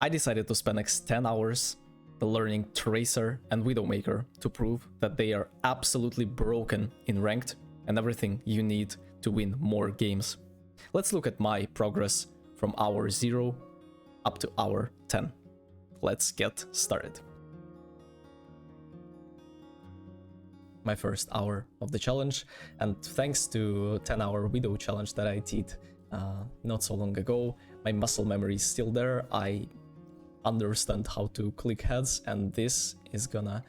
I decided to spend next 10 hours learning Tracer and Widowmaker to prove that they are absolutely broken in ranked and everything you need to win more games. Let's look at my progress from hour 0 up to hour 10. Let's get started. My first hour of the challenge, and thanks to 10-hour Widow challenge that I did not so long ago, my muscle memory is still there. I understand how to click heads, and this is gonna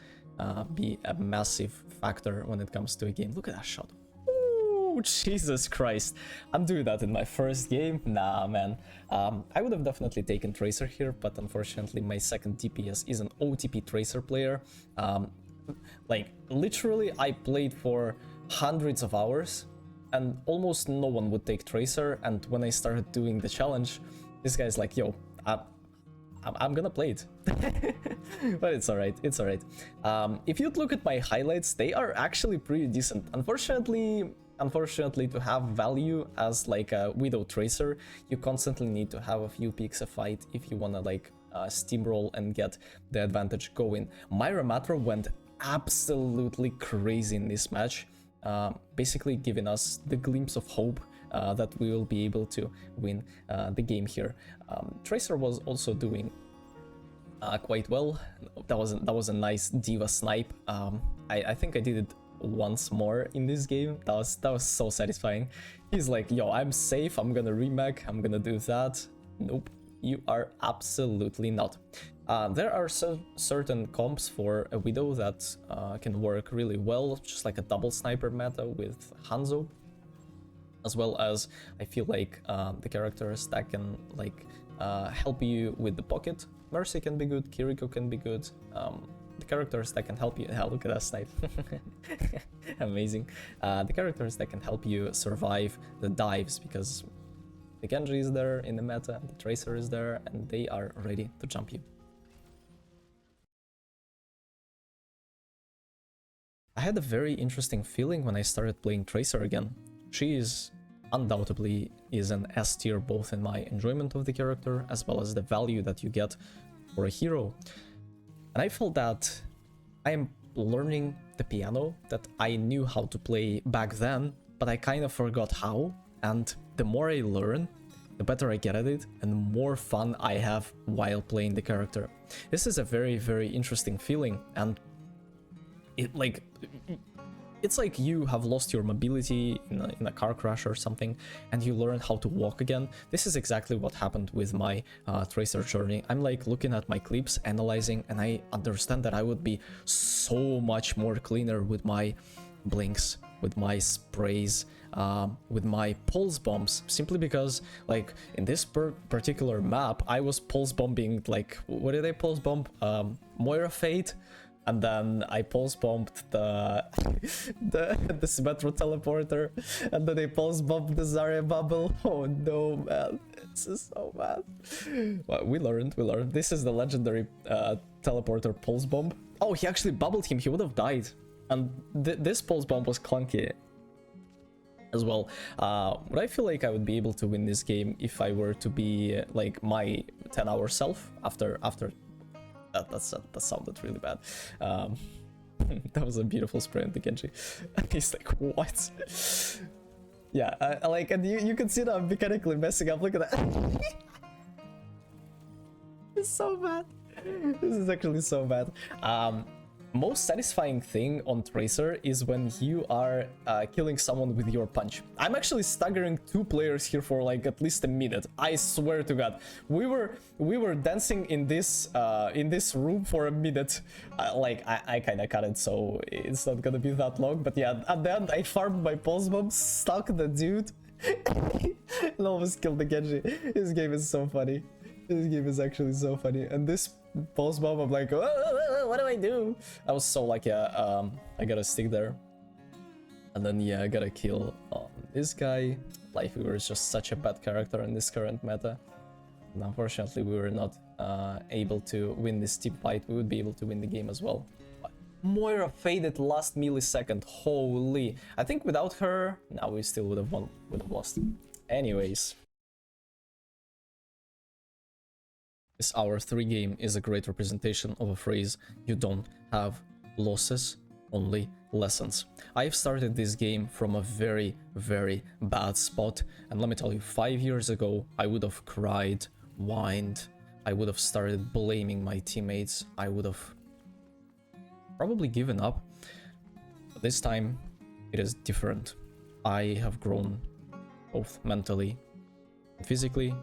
be a massive factor when it comes to a game. Look at that shot. Ooh, Jesus Christ. I'm doing that in my first game? Nah, man. I would have definitely taken Tracer here, but unfortunately my second DPS is an OTP Tracer player. Like, literally, I played for hundreds of hours, and almost no one would take Tracer, and when I started doing the challenge, this guy's like, yo, I'm gonna play it. But it's alright, it's alright. If you'd look at my highlights, they are actually pretty decent. Unfortunately, to have value as like a Widow Tracer, you constantly need to have a few picks a fight if you wanna like steamroll and get the advantage going. My Ramatra went absolutely crazy in this match, basically giving us the glimpse of hope that we will be able to win the game here. Tracer was also doing quite well. That was a nice diva snipe. I think I did it once more in this game. That was so satisfying. He's like, yo, I'm safe, I'm gonna remake, I'm gonna do that. Nope, you are absolutely not. There are certain comps for a Widow that can work really well, just like a double sniper meta with Hanzo, as well as I feel like the characters that can like help you with the pocket. Mercy can be good, Kiriko can be good. The characters that can help you, look at that snipe. Amazing. The characters that can help you survive the dives, because the Genji is there in the meta, the Tracer is there, and they are ready to jump you. I had a very interesting feeling when I started playing Tracer again. She is undoubtedly an S tier both in my enjoyment of the character as well as the value that you get for a hero. And I felt that I am learning the piano that I knew how to play back then, but I kind of forgot how. And the more I learn, the better I get at it and the more fun I have while playing the character. This is a very, very interesting feeling, and it's like you have lost your mobility in a car crash or something, and you learn how to walk again. This is exactly what happened with my Tracer journey. I'm like looking at my clips, analyzing, and I understand that I would be so much more cleaner with my blinks, with my sprays, with my pulse bombs, simply because like in this particular map I was pulse bombing, like, what did I pulse bomb? Moira Fate. And then I pulse bombed the Symmetro teleporter, and then I pulse bombed the Zarya bubble. Oh no, man, this is so bad. Well, we learned. This is the legendary teleporter pulse bomb. Oh, he actually bubbled him. He would have died. And this pulse bomb was clunky as well. But I feel like I would be able to win this game if I were to be like my 10-hour self after. That sounded really bad. That was a beautiful spray on the Genji. He's like, what? Yeah, like, and you can see that I'm mechanically messing up. Look at that. It's so bad. This is actually so bad. Most satisfying thing on Tracer is when you are killing someone with your punch. I'm actually staggering 2 players here for like at least a minute. I swear to God, we were dancing in this room for a minute. I kind of cut it, so it's not gonna be that long. But yeah, at the end I farmed my pulse bomb, stuck the dude, and almost killed the Genji. This game is so funny. This game is actually so funny. And this pulse bomb, I'm like, what do I do? I was so like, yeah, I gotta stick there. And then, yeah, I gotta kill this guy. Life Weaver is just such a bad character in this current meta. And unfortunately, we were not able to win this team fight. We would be able to win the game as well. But Moira faded last millisecond. Holy. I think without her, now we still would have lost. Anyways. This Hour 3 game is a great representation of a phrase: you don't have losses, only lessons. I've started this game from a very, very bad spot, and let me tell you, 5 years ago, I would have cried, whined, I would have started blaming my teammates, I would have probably given up. But this time, it is different. I have grown both mentally and physically,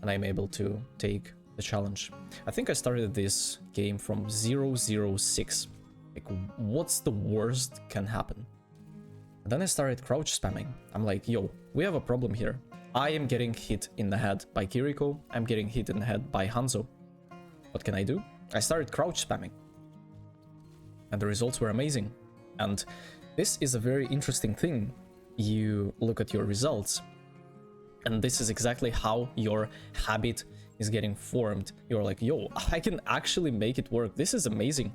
and I'm able to take the challenge. I think I started this game from 006. Like, what's the worst can happen? And then I started crouch spamming. I'm like, yo, we have a problem here. I am getting hit in the head by Kiriko. I'm getting hit in the head by Hanzo. What can I do? I started crouch spamming. And the results were amazing. And this is a very interesting thing. You look at your results, and this is exactly how your habit is getting formed. You're like, yo, I can actually make it work. This is amazing.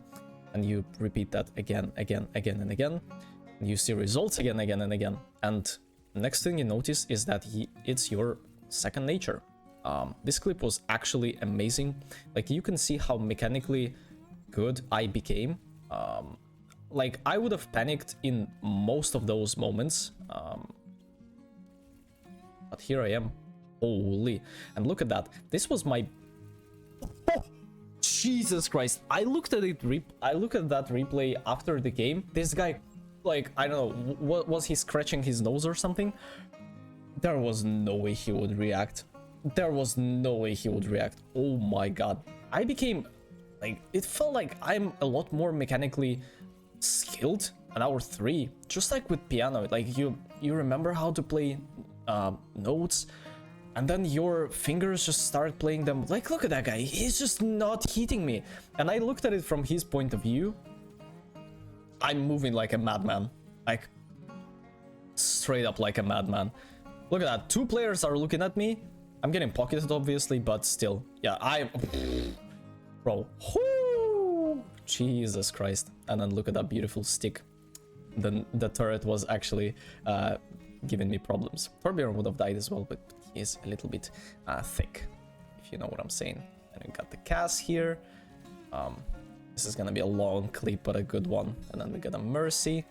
And you repeat that again, and again. And you see results again and again. And next thing you notice is that it's your second nature. This clip was actually amazing. Like, you can see how mechanically good I became. Like, I would have panicked in most of those moments. But here I am. Holy. And look at that. This was my... Oh, Jesus Christ. I looked at that replay after the game. This guy, like, I don't know, what was he scratching his nose or something? There was no way he would react. There was no way he would react. Oh my god. I became, like, it felt like I'm a lot more mechanically skilled an Hour 3. Just like with piano. Like, you remember how to play notes, and then your fingers just start playing them. Like, look at that guy, he's just not hitting me. And I looked at it from his point of view. I'm moving like a madman, like straight up like a madman. Look at that, 2 players are looking at me. I'm getting pocketed obviously, but still, yeah, bro, whoo, Jesus Christ. And then look at that beautiful stick. Then the turret was actually giving me problems. Torbjorn would have died as well, but he is a little bit thick, if you know what I'm saying. And we got the Cass here. This is gonna be a long clip, but a good one. And then we got a Mercy.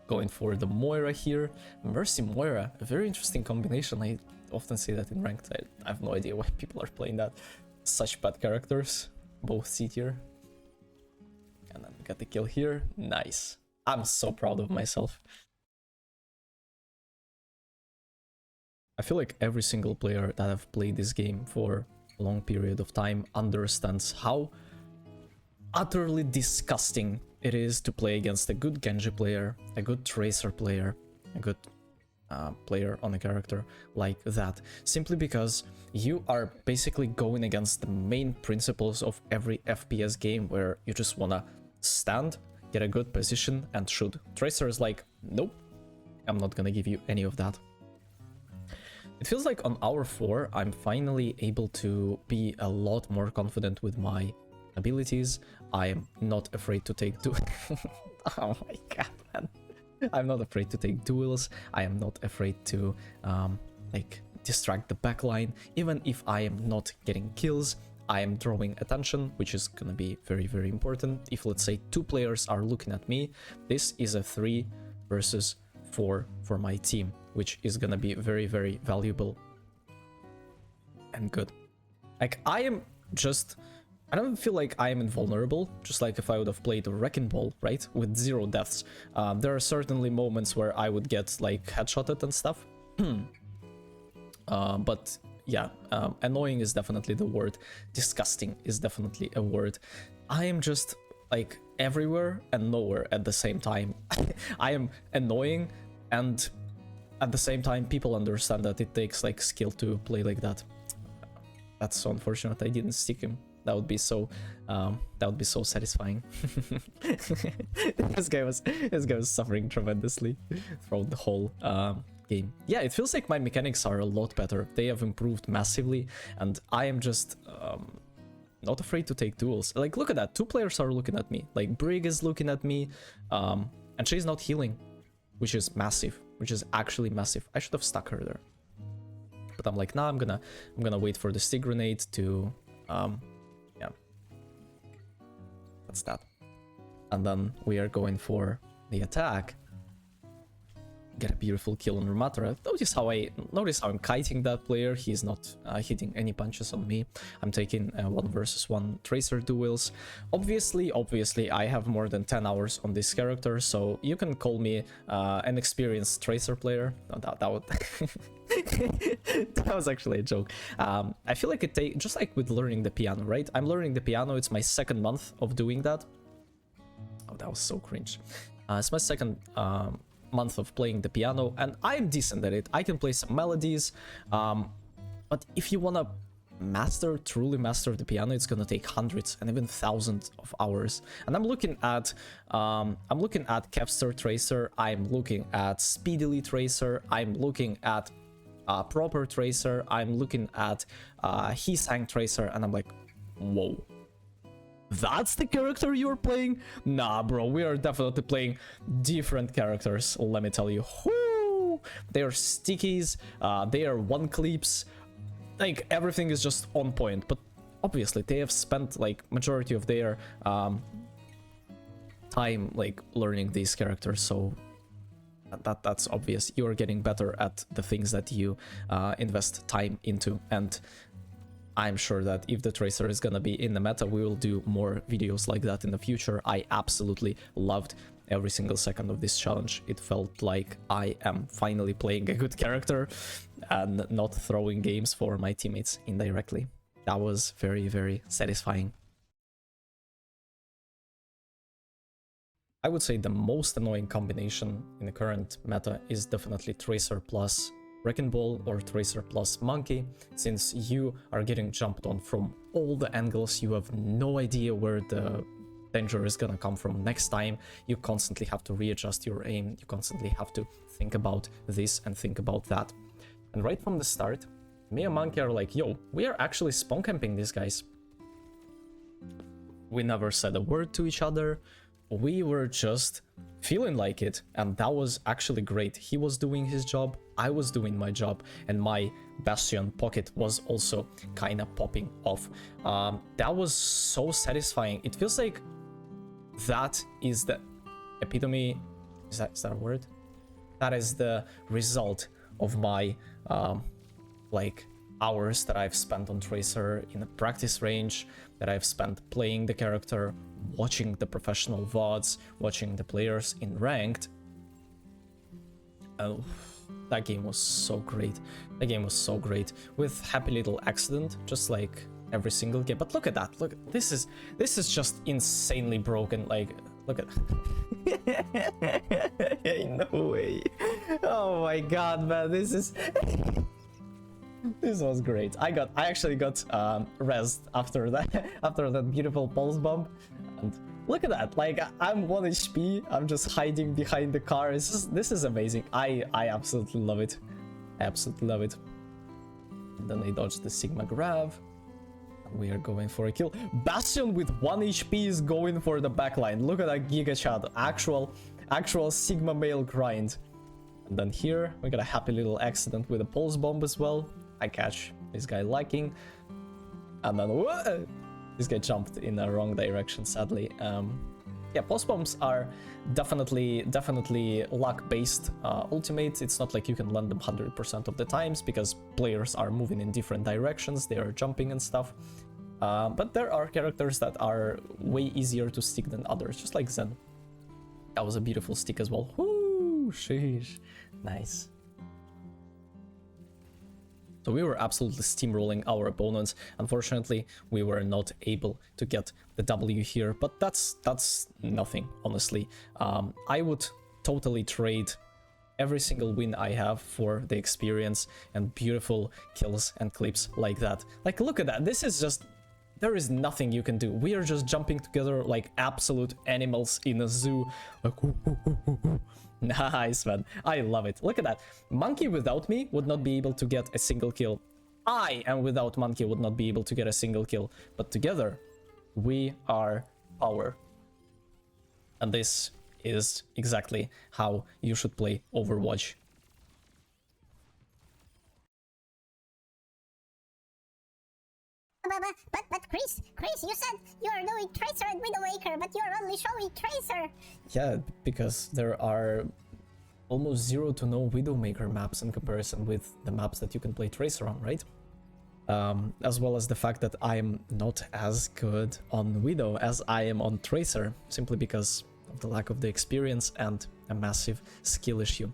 Going for the Moira here. Mercy Moira, a very interesting combination. I often say that in ranked. I have no idea why people are playing that. Such bad characters, both C tier. And then we got the kill here. Nice. I'm so proud of myself. I feel like every single player that have played this game for a long period of time understands how utterly disgusting it is to play against a good Genji player, a good Tracer player, a good player on a character like that. Simply because you are basically going against the main principles of every FPS game, where you just wanna stand, get a good position, and shoot. Tracer is like, nope, I'm not gonna give you any of that. It feels like on Hour 4, I'm finally able to be a lot more confident with my abilities. I am not afraid to take oh my god, man. I'm not afraid to take duels. I am not afraid to like distract the backline. Even if I am not getting kills, I am drawing attention, which is gonna be very, very important. If, let's say, 2 players are looking at me, this is a 3 versus 4 for my team, which is gonna be very, very valuable and good. Like, I don't feel like I am invulnerable, just like if I would have played a Wrecking Ball, right? With 0 deaths. There are certainly moments where I would get, like, headshotted and stuff. But yeah, annoying is definitely the word. Disgusting is definitely a word. I am just, like, everywhere and nowhere at the same time. I am annoying, and at the same time people understand that it takes, like, skill to play like that. That's so unfortunate I didn't stick him. That would be so satisfying. This guy was suffering tremendously throughout the whole game. Yeah, it feels like my mechanics are a lot better. They have improved massively, and I am just not afraid to take duels. Like, look at that, 2 players are looking at me. Like, Brig is looking at me, and she's not healing, which is massive, which is actually massive. I should have stuck her there. but I'm like, nah, I'm gonna wait for the stick grenade to yeah, that's that. And then we are going for the attack. Get a beautiful kill on Ramatra. Notice how I'm kiting that player. He's not hitting any punches on me. I'm taking 1 versus 1 tracer duels. Obviously, I have more than 10 hours on this character, so you can call me an experienced tracer player. No, that would that was actually a joke. I feel like it takes, just like with learning the piano, right? I'm learning the piano. It's my 2nd month of doing that. Oh, that was so cringe. It's my 2nd month of playing the piano, and I'm decent at it. I can play some melodies, but if you wanna truly master the piano, it's gonna take hundreds and even thousands of hours. And I'm looking at Capster Tracer, I'm looking at Speedily Tracer, I'm looking at Proper Tracer, I'm looking at Harassing Tracer, and I'm like, whoa. That's the character you're playing? Nah, bro, we are definitely playing different characters, let me tell you. Whoo! They are stickies, they are one clips, like everything is just on point. But obviously they have spent like majority of their time like learning these characters, so that's obvious. You are getting better at the things that you invest time into, and I'm sure that if the Tracer is gonna be in the meta, we will do more videos like that in the future. I absolutely loved every single second of this challenge. It felt like I am finally playing a good character and not throwing games for my teammates indirectly. That was very, very satisfying. I would say the most annoying combination in the current meta is definitely Tracer plus Wrecking Ball or Tracer plus Monkey, since you are getting jumped on from all the angles. You have no idea where the danger is gonna come from next time. You constantly have to readjust your aim, you constantly have to think about this and think about that. And right from the start, me and Monkey are like, yo, we are actually spawn camping these guys. We never said a word to each other, we were just feeling like it, and that was actually great. He was doing his job, I was doing my job, and my Bastion pocket was also kind of popping off. That was so satisfying. It feels like that is the epitome, is that a word? That is the result of my like hours that I've spent on Tracer in a practice range, that I've spent playing the character, watching the professional VODs, watching the players in ranked. Oh, that game was so great. That game was so great, with happy little accident, just like every single game. But look at that, look, this is just insanely broken. Like, look at no way. Oh my god, man, this is this was great. I actually got rezzed after that beautiful pulse bomb. And look at that, like I'm 1 HP, I'm just hiding behind the car. This is amazing. I absolutely love it. I absolutely love it. And then I dodged the Sigma grab. We are going for a kill. Bastion with 1 HP is going for the backline. Look at that Giga Chat. Actual Sigma male grind. And then here we got a happy little accident with a pulse bomb as well. I catch this guy lacking. And then whoa, this guy jumped in the wrong direction, sadly. Yeah, pulse bombs are definitely luck-based ultimates. It's not like you can land them 100% of the times, because players are moving in different directions, they are jumping and stuff. But there are characters that are way easier to stick than others, just like Zen. That was a beautiful stick as well. Whoo, sheesh, nice. So we were absolutely steamrolling our opponents. Unfortunately, we were not able to get the W here, but that's nothing, honestly. I would totally trade every single win I have for the experience and beautiful kills and clips like that. Like, look at that. This is just... there is nothing you can do. We are just jumping together like absolute animals in a zoo. Like, ooh, ooh, ooh, ooh, ooh. Nice, man. I love it. Look at that. Monkey without me would not be able to get a single kill. I am without Monkey would not be able to get a single kill. But together, we are power. And this is exactly how you should play Overwatch. But Chris, you said you are doing Tracer and Widowmaker, but you're only showing Tracer. Yeah, because there are almost zero to no Widowmaker maps in comparison with the maps that you can play Tracer on, right? As well as the fact that I'm not as good on Widow as I am on Tracer, simply because of the lack of the experience and a massive skill issue.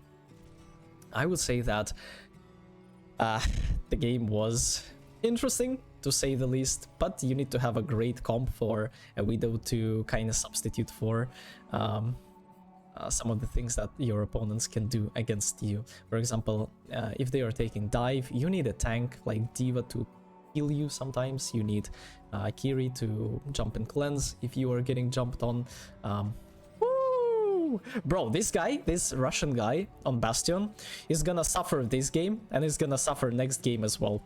I would say that the game was interesting, to say the least, but you need to have a great comp for a Widow to kind of substitute for some of the things that your opponents can do against you. For example, if they are taking dive, you need a tank like Diva to heal you sometimes. You need Kiri to jump and cleanse if you are getting jumped on. Bro, this guy, this Russian guy on Bastion, is gonna suffer this game and is gonna suffer next game as well.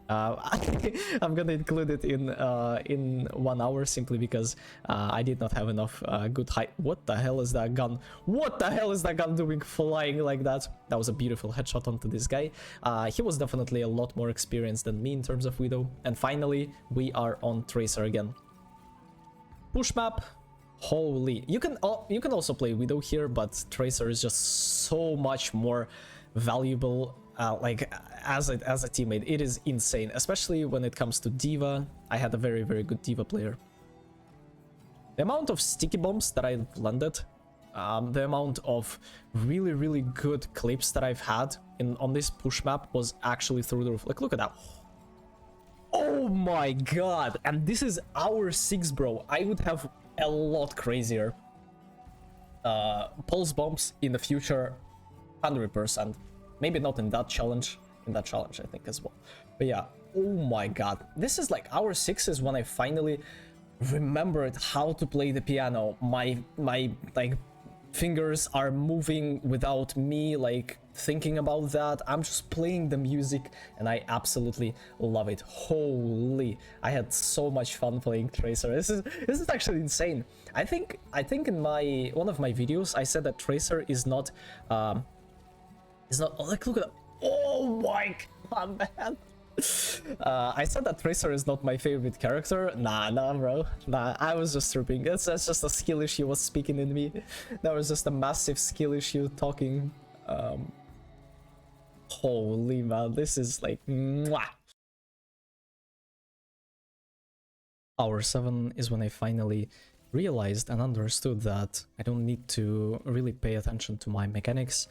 I'm gonna include it in 1 hour simply because I did not have enough good height. What the hell is that gun? What the hell is that gun doing flying like that? That was a beautiful headshot onto this guy. He was definitely a lot more experienced than me in terms of Widow. And finally, we are on Tracer again. Push map. Holy, you can also play Widow here, but Tracer is just so much more valuable. Like as a teammate, it is insane, especially when it comes to Diva. I had a very good Diva player. The amount of sticky bombs that I landed, the amount of really good clips that I've had on this push map was actually through the roof. Like, look at that. Oh my god, and this is hour 6, bro. I would have a lot crazier pulse bombs in the future, 100%. Maybe not in that challenge, I think as well. But yeah, oh my god, this is like hour 6 is when I finally remembered how to play the piano. My like fingers are moving without me like thinking about that. I'm just playing the music and I absolutely love it. Holy, I had so much fun playing Tracer. This is actually insane. I think in one of my videos I said that Tracer is not like, look at that. Oh my god, man. I said that Tracer is not my favorite character. Nah, bro. Nah, I was just tripping. That's just a skill issue was speaking in me. That was just a massive skill issue talking. Holy man, this is like mwah. Hour 7 is when I finally realized and understood that I don't need to really pay attention to my mechanics.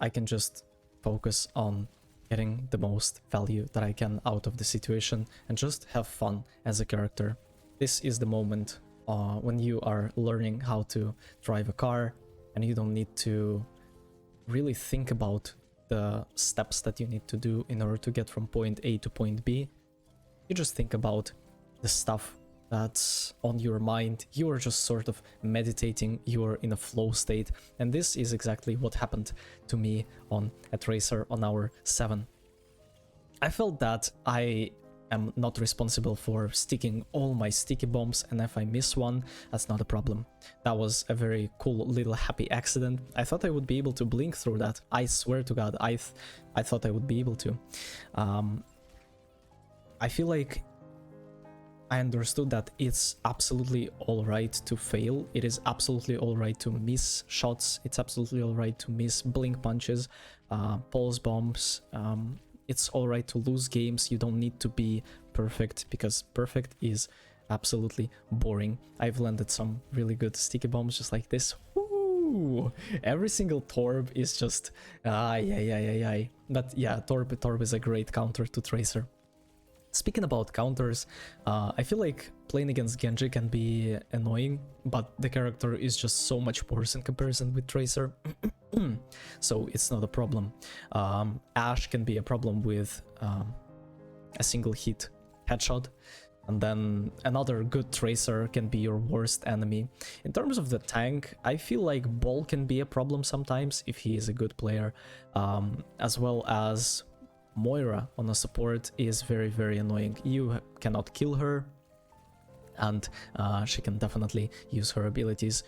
I can just focus on getting the most value that I can out of the situation and just have fun as a character. This is the moment when you are learning how to drive a car and you don't need to really think about the steps that you need to do in order to get from point A to point B. You just think about the stuff that's on your mind. You are just sort of meditating, you are in a flow state, and this is exactly what happened to me on a Tracer on hour 7. I felt that I am not responsible for sticking all my sticky bombs, and if I miss one, that's not a problem. That was a very cool little happy accident. I thought I would be able to blink through that. I swear to god, I thought I would be able to. I feel like I understood that it's absolutely alright to fail. It is absolutely alright to miss shots. It's absolutely alright to miss blink punches, pulse bombs. It's alright to lose games. You don't need to be perfect, because perfect is absolutely boring. I've landed some really good sticky bombs just like this. Woo! Every single Torb is just But yeah, Torb is a great counter to Tracer. Speaking about counters, I feel like playing against Genji can be annoying, but the character is just so much worse in comparison with Tracer, so it's not a problem. Ashe can be a problem with a single hit headshot, and then another good Tracer can be your worst enemy. In terms of the tank, I feel like Ball can be a problem sometimes if he is a good player, as well as Moira on a support is very annoying. You cannot kill her, and she can definitely use her abilities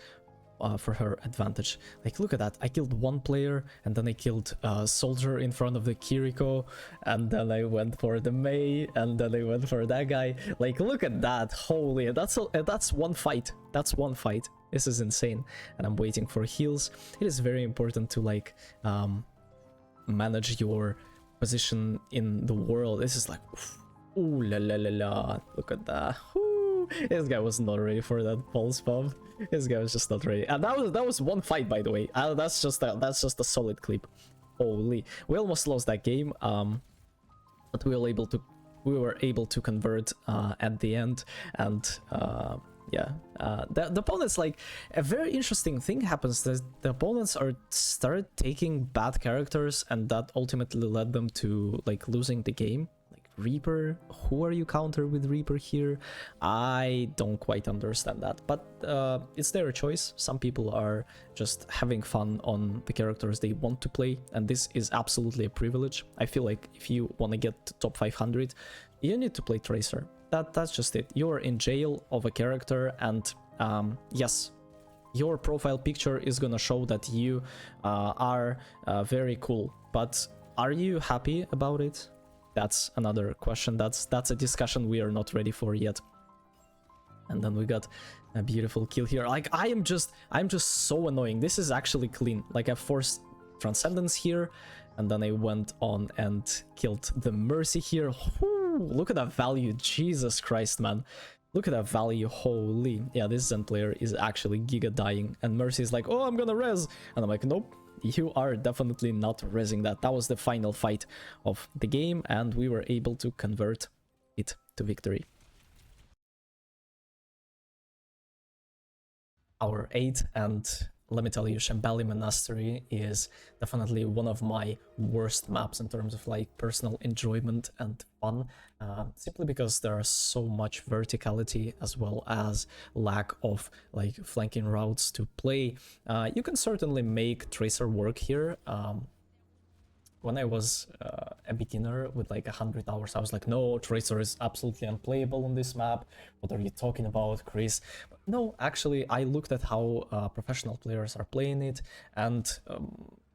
for her advantage. Like, look at that. I killed one player, and then I killed a soldier in front of the Kiriko, and then I went for the Mei, and then I went for that guy. Like, look at that. Holy, that's one fight. That's one fight. This is insane. And I'm waiting for heals. It is very important to, like, manage your position in the world. This is like, ooh la la la la. Look at that. Ooh. This guy was not ready for that pulse bomb. This guy was just not ready. And that was one fight, by the way. That's just a solid clip. Holy, we almost lost that game. But we were able to convert at the end, and yeah, the opponents, like, a very interesting thing happens. The opponents started taking bad characters, and that ultimately led them to, like, losing the game. Like Reaper, who are you counter with Reaper here? I don't quite understand that, but it's their choice. Some people are just having fun on the characters they want to play, and this is absolutely a privilege. I feel like if you want to get to top 500, you need to play Tracer. That's just it. You're in jail of a character, and yes, your profile picture is gonna show that you are very cool, but are you happy about it? That's another question. That's a discussion we are not ready for yet. And then we got a beautiful kill here. Like, I'm just so annoying. This is actually clean. Like, I forced Transcendence here, and then I went on and killed the Mercy here. Ooh, look at that value. Jesus Christ, man. Look at that value. Holy. Yeah, this Zen player is actually giga dying. And Mercy is like, oh, I'm gonna res. And I'm like, nope. You are definitely not resing that. That was the final fight of the game, and we were able to convert it to victory. Hour 8, and let me tell you, Shambali Monastery is definitely one of my worst maps in terms of, like, personal enjoyment and fun, simply because there are so much verticality as well as lack of, like, flanking routes to play. You can certainly make Tracer work here. When I was a beginner with like 100 hours, I was like, no, Tracer is absolutely unplayable on this map. What are you talking about, Chris? But no, actually, I looked at how professional players are playing it, and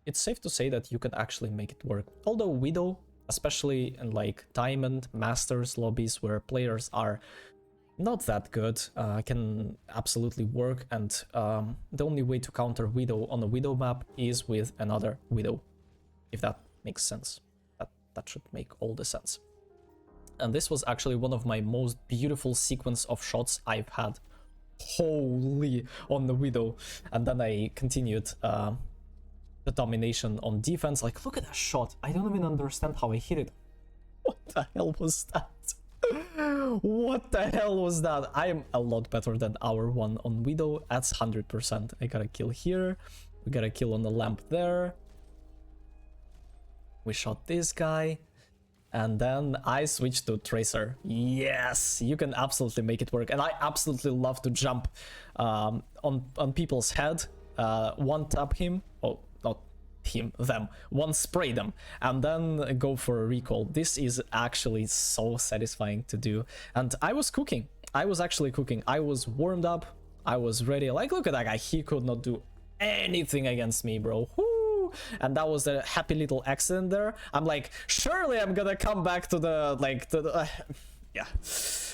it's safe to say that you can actually make it work. Although Widow, especially in like Diamond, Masters lobbies where players are not that good, can absolutely work, and the only way to counter Widow on a Widow map is with another Widow, if that makes sense. That should make all the sense. And this was actually one of my most beautiful sequence of shots I've had. Holy, on the Widow. And then I continued the domination on defense. Like, look at that shot. I don't even understand how I hit it. What the hell was that? What the hell was that? I am a lot better than our one on Widow. That's 100%. I got a kill here. We got a kill on the lamp there. We shot this guy, and then I switched to Tracer. Yes, you can absolutely make it work, and I absolutely love to jump on people's head, one tap him, oh, not him, them, one spray them, and then go for a recall. This is actually so satisfying to do, and I was cooking. I was actually cooking. I was warmed up. I was ready. Like, look at that guy. He could not do anything against me, bro. Woo! And that was a happy little accident there. I'm like, surely I'm gonna come back to the, like, to the yeah,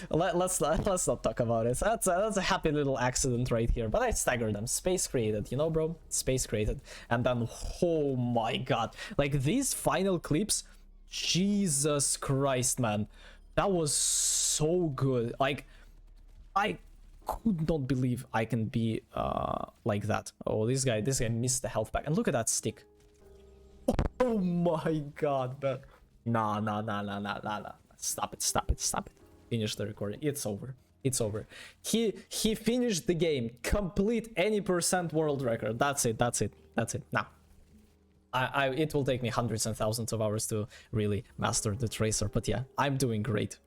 let's not talk about it. That's a happy little accident right here, but I staggered them. Space created, you know, bro. Space created. And then, oh my god, like, these final clips, Jesus Christ, man, that was so good. Like, I could not believe I can be like that. Oh, this guy missed the health pack, and look at that stick. Oh my god, man. Nah. Stop it. Finish the recording. It's over. He finished the game. Complete any % world record. That's it. Now, it will take me hundreds and thousands of hours to really master the Tracer, but yeah, I'm doing great.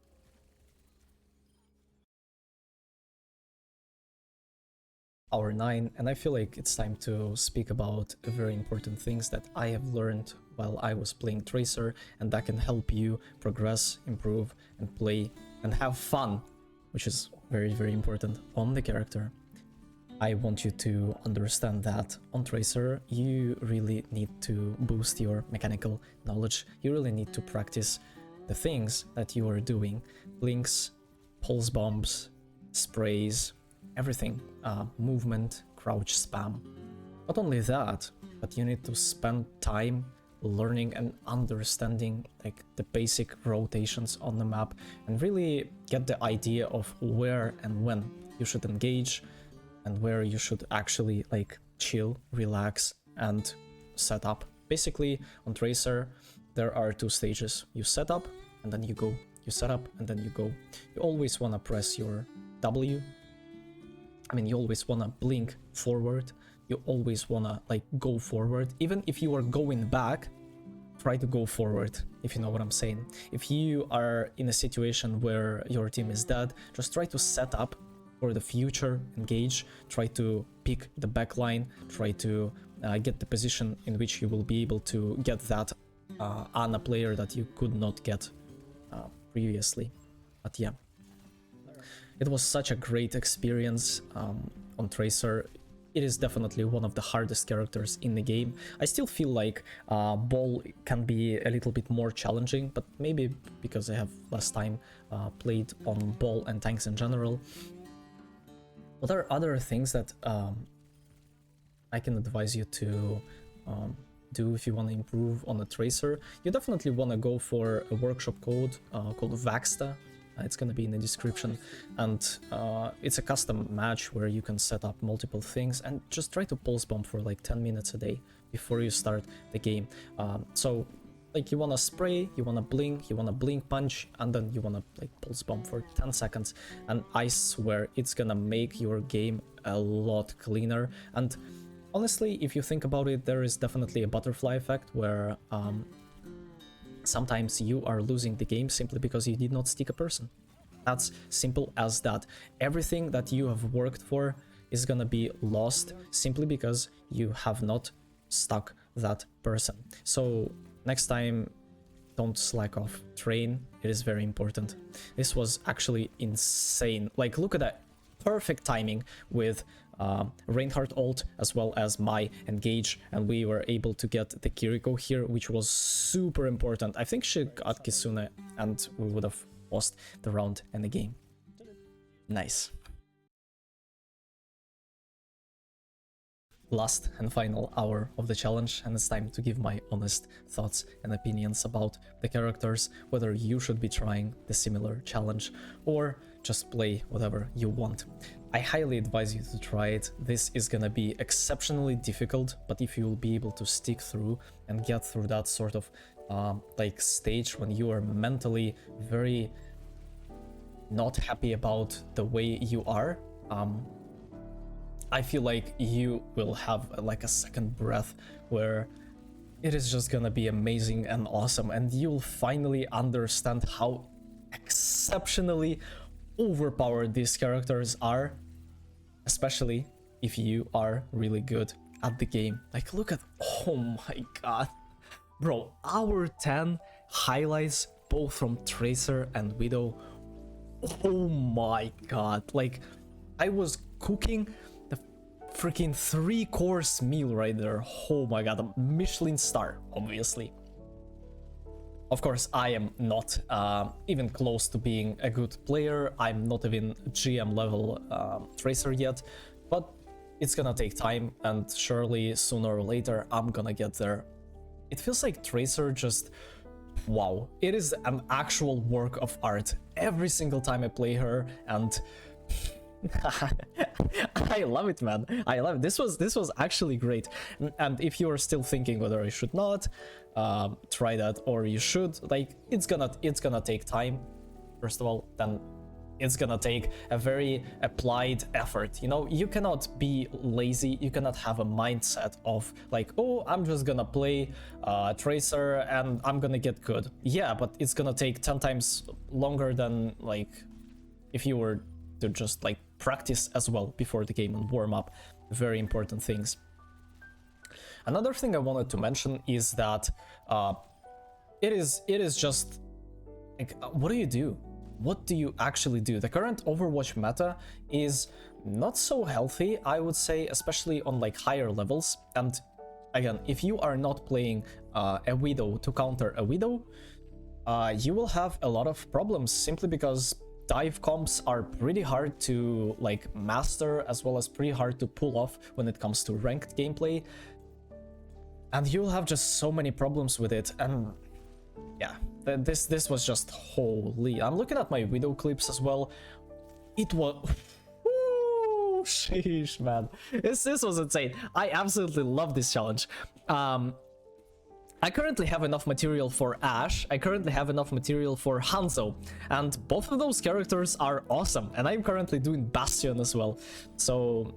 Hour 9, and I feel like it's time to speak about very important things that I have learned while I was playing Tracer, and that can help you progress, improve, and play and have fun, which is very, very important on the character. I want you to understand that on Tracer, you really need to boost your mechanical knowledge. You really need to practice the things that you are doing. Blinks, pulse bombs, sprays, everything. Movement, crouch, spam. Not only that, but you need to spend time learning and understanding like the basic rotations on the map and really get the idea of where and when you should engage and where you should actually like chill, relax, and set up. Basically, on Tracer, there are two stages. You set up and then you go. You set up and then you go. You always want to press your W. I mean, you always want to blink forward. You always want to like go forward. Even if you are going back, try to go forward, if you know what I'm saying. If you are in a situation where your team is dead, just try to set up for the future, engage, try to pick the back line, try to get the position in which you will be able to get that Ana player that you could not get previously. But yeah, it was such a great experience on Tracer. It is definitely one of the hardest characters in the game. I still feel like Ball can be a little bit more challenging, but maybe because I have less time played on Ball and tanks in general. What are other things that I can advise you to do if you want to improve on a Tracer? You definitely want to go for a workshop code called Vaxta. It's going to be in the description, and it's a custom match where you can set up multiple things and just try to pulse bomb for like 10 minutes a day before you start the game. So like you want to spray, you want to blink punch, and then you want to like pulse bomb for 10 seconds, and I swear it's gonna make your game a lot cleaner. And honestly, if you think about it, there is definitely a butterfly effect where sometimes you are losing the game simply because you did not stick a person. That's simple as that. Everything that you have worked for is gonna be lost simply because you have not stuck that person. So next time, don't slack off. Train, it is very important. This was actually insane. Like, look at that perfect timing with Reinhardt ult as well as my engage, and we were able to get the Kiriko here, which was super important. I think she got Kisune and we would have lost the round and the game. Nice. Last and final hour of the challenge, and it's time to give my honest thoughts and opinions about the characters, whether you should be trying the similar challenge or just play whatever you want. I highly advise you to try it. This is gonna be exceptionally difficult, but if you'll be able to stick through and get through that sort of like stage when you are mentally very not happy about the way you are, I feel like you will have like a second breath where it is just gonna be amazing and awesome, and you'll finally understand how exceptionally overpowered these characters are, especially if you are really good at the game. Like, look at, oh my god, bro, hour 10 highlights both from Tracer and Widow. Oh my god, like I was cooking the freaking 3-course meal right there. Oh my god, a Michelin star, obviously. Of course, I am not even close to being a good player. I'm not even GM level Tracer yet, but it's gonna take time, and surely sooner or later I'm gonna get there. It feels like Tracer just, wow, it is an actual work of art every single time I play her, and I love it, man. I love it. This was actually great. And if you are still thinking whether I should not try that or you should, like, it's gonna take time, first of all. Then it's gonna take a very applied effort. You know, you cannot be lazy. You cannot have a mindset of like, oh, I'm just gonna play Tracer and I'm gonna get good. Yeah, but it's gonna take 10 times longer than like if you were to just like practice as well before the game and warm up. Very important things. Another thing I wanted to mention is that it is just like, what do you do? what do you actually do? The current Overwatch meta is not so healthy, I would say, especially on like higher levels. And again, if you are not playing a Widow to counter a Widow, you will have a lot of problems simply because dive comps are pretty hard to like master, as well as pretty hard to pull off when it comes to ranked gameplay. And you'll have just so many problems with it. And yeah, this was just holy. I'm looking at my Widow clips as well. It was sheesh, man. This was insane. I absolutely love this challenge. I currently have enough material for Ashe, I currently have enough material for Hanzo, and both of those characters are awesome, and I'm currently doing Bastion as well, so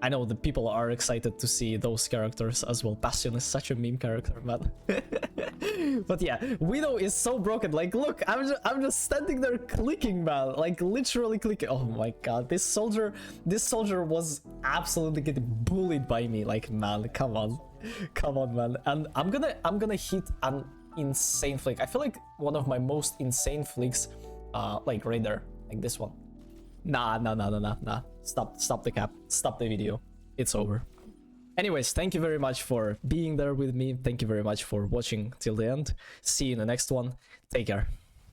I know the people are excited to see those characters as well. Bastion is such a meme character, man. But yeah, Widow is so broken. Like, look, I'm just standing there clicking, man. Like, literally clicking. Oh my god, this soldier was absolutely getting bullied by me. Like, man, come on, man. And I'm gonna hit an insane flick. I feel like one of my most insane flicks, like right there, like this one. Nah. Stop the cap. Stop the video. It's over. Anyways, thank you very much for being there with me. Thank you very much for watching till the end. See you in the next one. Take care.